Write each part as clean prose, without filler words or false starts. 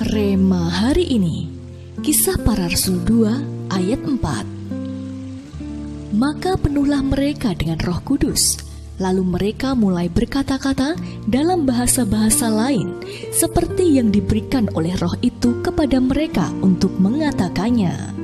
Rema hari ini, Kisah Para Rasul 2 ayat 4. Maka penuhlah mereka dengan Roh Kudus, lalu mereka mulai berkata-kata dalam bahasa-bahasa lain, seperti yang diberikan oleh Roh itu kepada mereka untuk mengatakannya.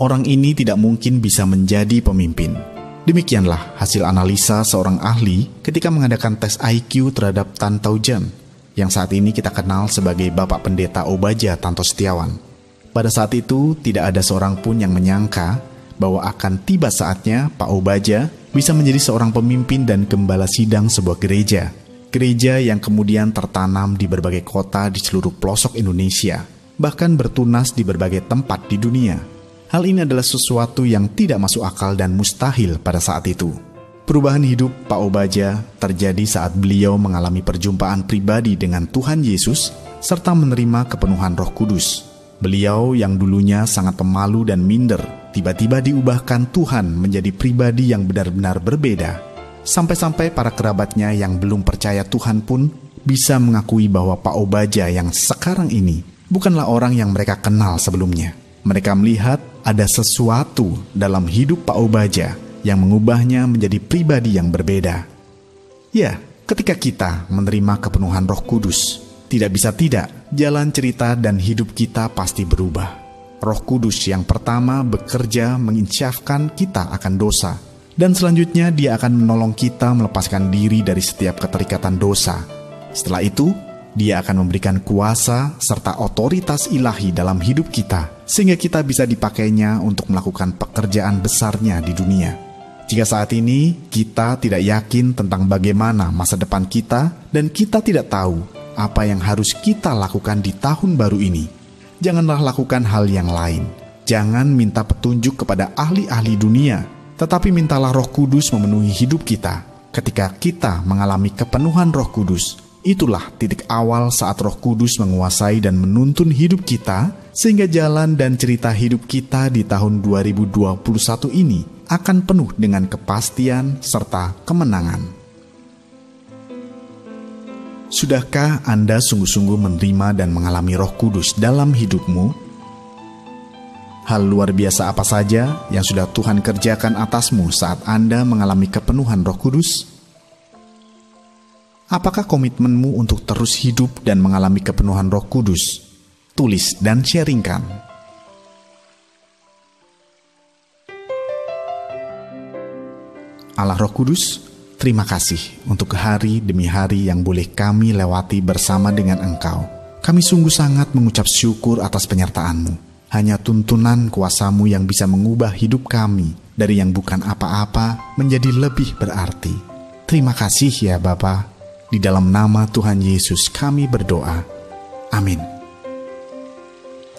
Orang ini tidak mungkin bisa menjadi pemimpin. Demikianlah hasil analisa seorang ahli ketika mengadakan tes IQ terhadap Tan Tau Jan, yang saat ini kita kenal sebagai Bapak Pendeta Obaja Tanto Setiawan. Pada saat itu, tidak ada seorang pun yang menyangka bahwa akan tiba saatnya Pak Obaja bisa menjadi seorang pemimpin dan gembala sidang sebuah gereja. Gereja yang kemudian tertanam di berbagai kota di seluruh pelosok Indonesia, bahkan bertunas di berbagai tempat di dunia. Hal ini adalah sesuatu yang tidak masuk akal dan mustahil pada saat itu. Perubahan hidup Pak Obaja terjadi saat beliau mengalami perjumpaan pribadi dengan Tuhan Yesus serta menerima kepenuhan Roh Kudus. Beliau yang dulunya sangat pemalu dan minder, tiba-tiba diubahkan Tuhan menjadi pribadi yang benar-benar berbeda. Sampai-sampai para kerabatnya yang belum percaya Tuhan pun bisa mengakui bahwa Pak Obaja yang sekarang ini bukanlah orang yang mereka kenal sebelumnya. Mereka melihat ada sesuatu dalam hidup Pak Obaja yang mengubahnya menjadi pribadi yang berbeda. Ya, ketika kita menerima kepenuhan Roh Kudus, tidak bisa tidak, jalan cerita dan hidup kita pasti berubah. Roh Kudus yang pertama bekerja menginsyafkan kita akan dosa, dan selanjutnya Dia akan menolong kita melepaskan diri dari setiap keterikatan dosa. Setelah itu, Dia akan memberikan kuasa serta otoritas ilahi dalam hidup kita, sehingga kita bisa dipakainya untuk melakukan pekerjaan besarnya di dunia. Jika saat ini kita tidak yakin tentang bagaimana masa depan kita, dan kita tidak tahu apa yang harus kita lakukan di tahun baru ini, janganlah lakukan hal yang lain. Jangan minta petunjuk kepada ahli-ahli dunia, tetapi mintalah Roh Kudus memenuhi hidup kita. Ketika kita mengalami kepenuhan Roh Kudus, itulah titik awal saat Roh Kudus menguasai dan menuntun hidup kita, sehingga jalan dan cerita hidup kita di tahun 2021 ini akan penuh dengan kepastian serta kemenangan. Sudahkah Anda sungguh-sungguh menerima dan mengalami Roh Kudus dalam hidupmu? Hal luar biasa apa saja yang sudah Tuhan kerjakan atasmu saat Anda mengalami kepenuhan Roh Kudus? Apakah komitmenmu untuk terus hidup dan mengalami kepenuhan Roh Kudus? Tulis dan sharingkan. Allah Roh Kudus, terima kasih untuk hari demi hari yang boleh kami lewati bersama dengan Engkau. Kami sungguh sangat mengucap syukur atas penyertaan-Mu. Hanya tuntunan kuasa-Mu yang bisa mengubah hidup kami dari yang bukan apa-apa menjadi lebih berarti. Terima kasih ya Bapa. Di dalam nama Tuhan Yesus kami berdoa. Amin.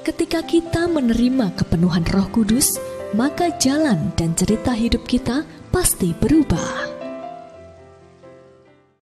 Ketika kita menerima kepenuhan Roh Kudus, maka jalan dan cerita hidup kita pasti berubah.